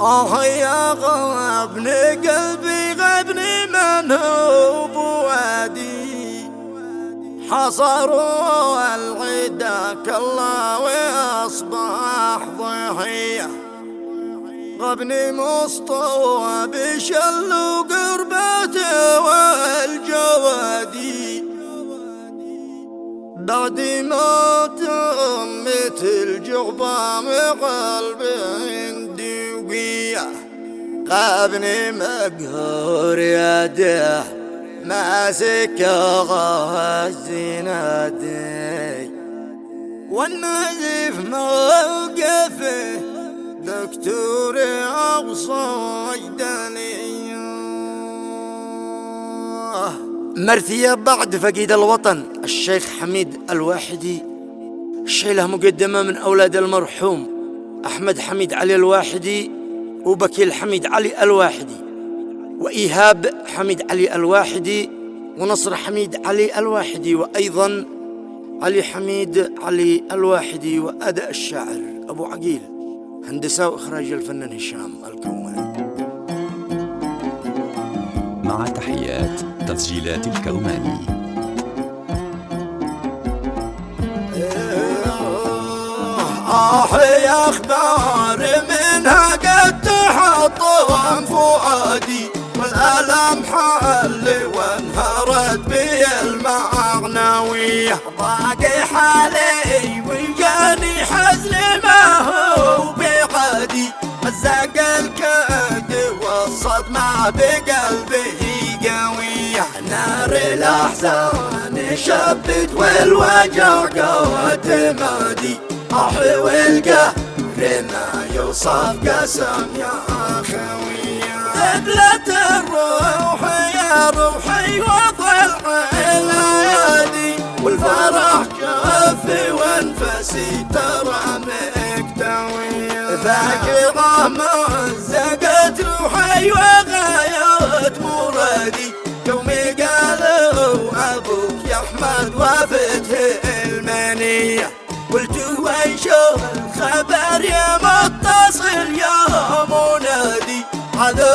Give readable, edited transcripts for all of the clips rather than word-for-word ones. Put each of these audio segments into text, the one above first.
يا غابني قلبي غابني من هو بوادي، حصروا العدا كالله واصبح ضحيه. غبني مسطوى بشل وقربته والجوادي، بعد موت مثل جغبام قلبي عندي وقيه. غابني مقهور يده ماسك غازي نادي، والنزيف موقفه دكتور أغصيدني. مرثية بعد فقيد الوطن الشيخ حميد الواحدي، شيلة مقدمة من أولاد المرحوم أحمد حميد علي الواحدي وبكيل حميد علي الواحدي وإيهاب حميد علي الواحدي ونصر حميد علي الواحدي وأيضا علي حميد علي الواحدي وأداء الشاعر أبو عقيل، هندسة وإخراج الفنان هشام الكوماني. مع تحيات تسجيلات الكوماني. يا أخبار منها قد تحطم فؤادي، والألم حل وانهرت بي المعنوية. باقي حالي وجاني حزن ما هو بعادي، مزق الكد والصدمة بقلبي قوية. نار الأحزان شبت والوجع قوت مادي، والقهر ما يوصف قسم يا خوية. ذبلة الروح يا روحي وضلع الأيادي، والفرح جافي وانفسي ترى مكتوية. ذاكرة مزقت روحي وغاية مرادي، يومي قالوا أبوك يا أحمد وافته المنية. قلت ويشوف الخبر يا متصل يا منادي، هذا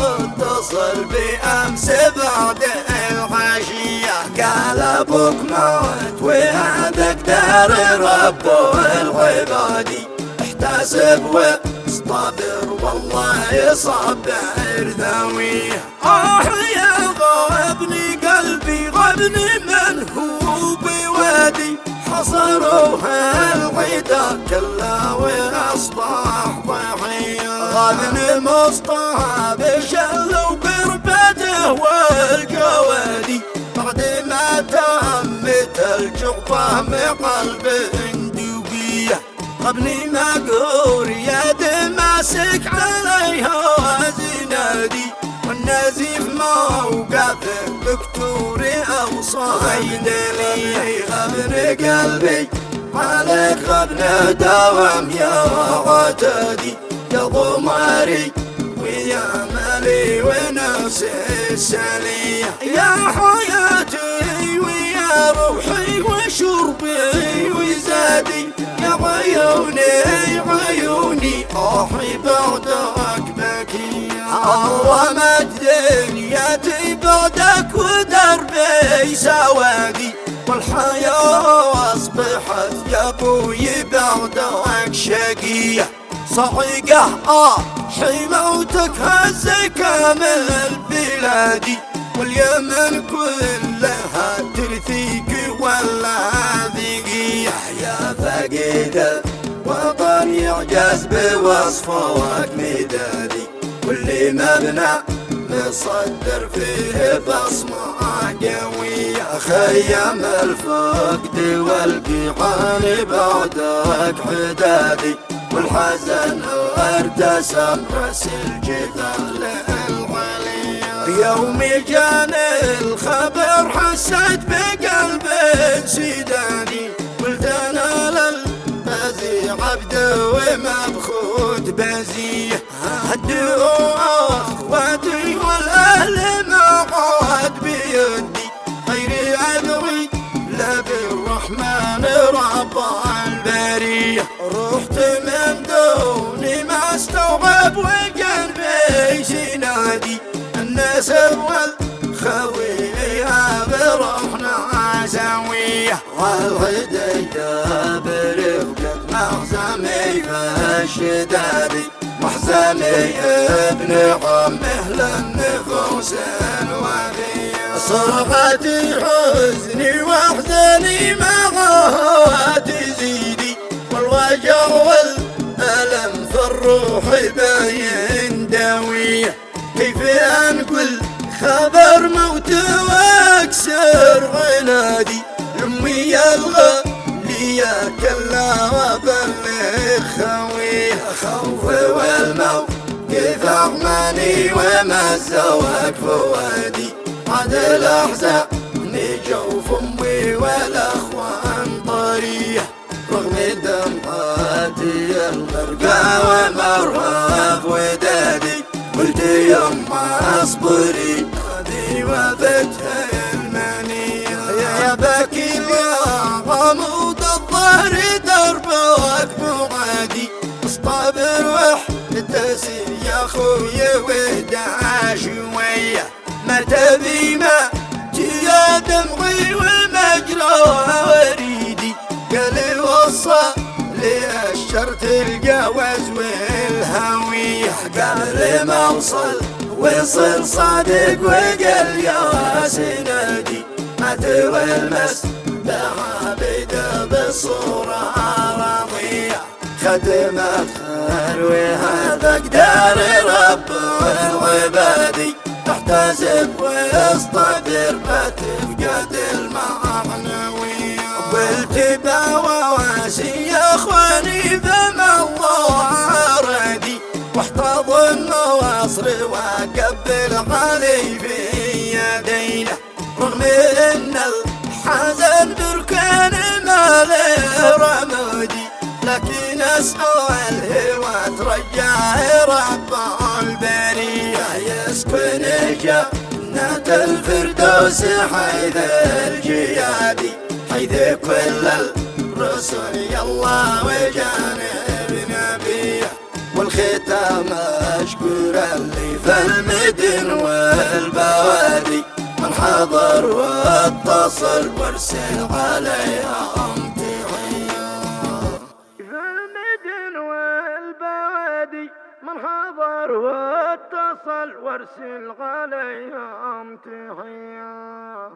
اتصل بأمس بعد العشية. قال أبوك موت وهذا قدر رب العبادي، احتسب واصطبر والله يصبر ذويه. يا غابني قلبي غبني من هو بوادي، حصروها العدا كلها واصبح ضحيه. غابني مصطاب شل وقربته والجوادي، بعد ما تمت الجغبة من قلبه اندوقيه. غبني مقهور يد ماسك عليها زنادي، والنزيف موقفه دكتور أوصيدني. غبن قلبي عليك غبن دوام يا عتادي، يا ضماري ويا مالي ونفسي السلية. يا حياتي ويا روحي وشربي وزادي، يا عيوني عيوني بعدك بكية. ظلمت دنيتي بعدك ودربي سوادي، والحياة أصبحت يا أبوي بعدك شقية. صعقة حموتك هز كامل بلادي، واليمن كلها ترثيك ولا ذقية. يا فقيد الوطن يعجز بوصفك مدادي، واللي مبنى مصدر فيه بصمة قوية. خيم الفقد والقيعان بعدك حدادي، والحزن ارتسم رأس الجبال العليا. يوم جاني الخبر حسيت بقلب سيداني، قلت انا للبزي عبد ومبخوت بزيه. هدوا اخواتي والاهل ما عاد بيدي، غيري ادعي لا بالرحمن رب البريه. رحت من دوني ما استوعب الباب وقلبي سينادي الناس والخوية بروحنا سوية والغديدة برفقة محزمي فالشدادي محزمي ابن عمه للنفوس الوفية صرختي حزني واحزني معها تزيدي والوجع والألم في الروح باين داوية كيف أنقل خبر موت واكسر عنادي لأمي الغالية كلا وبلغ خويه خوف والموت كيف أغماني ومزوك فؤادي عاد الأحزان جوف أمي والأخوان طريح رغم دمعاتي الغرقى ومرهف ودادي قلت يما اصبري هذه وفتها المنية يا باكي يا غموض الظهر دربك بعادي اصطبر واحتسب يا خويا واهدى شوية ما تبي ما يا دمعي ومجرى وريدي قال وصى لي الشرط الجواز والهوية قبل ما اوصل وصل صادق وقال يا سندي ما تروي المس بعابده بالصورة راضية ختمت خير وهذا قدر رب العبادي احتسب واصطبر ما تفقد المعنوية والتبا واسي يا اخواني فما الله ردي واحتض النواصر وقبل علي في يدينا رغم ان الحزن بركان ما له رمدي لكن اسأل الهوى ترجع رب البرية يسكن جنة الفردوس حيث الجيادي حيث كل الرسل يلا وجانب نبيه والختام اشكر اللي في المدن والبوادي من حضر واتصل وارسل عليهم من حضر واتصل وارسل عليهم تحية.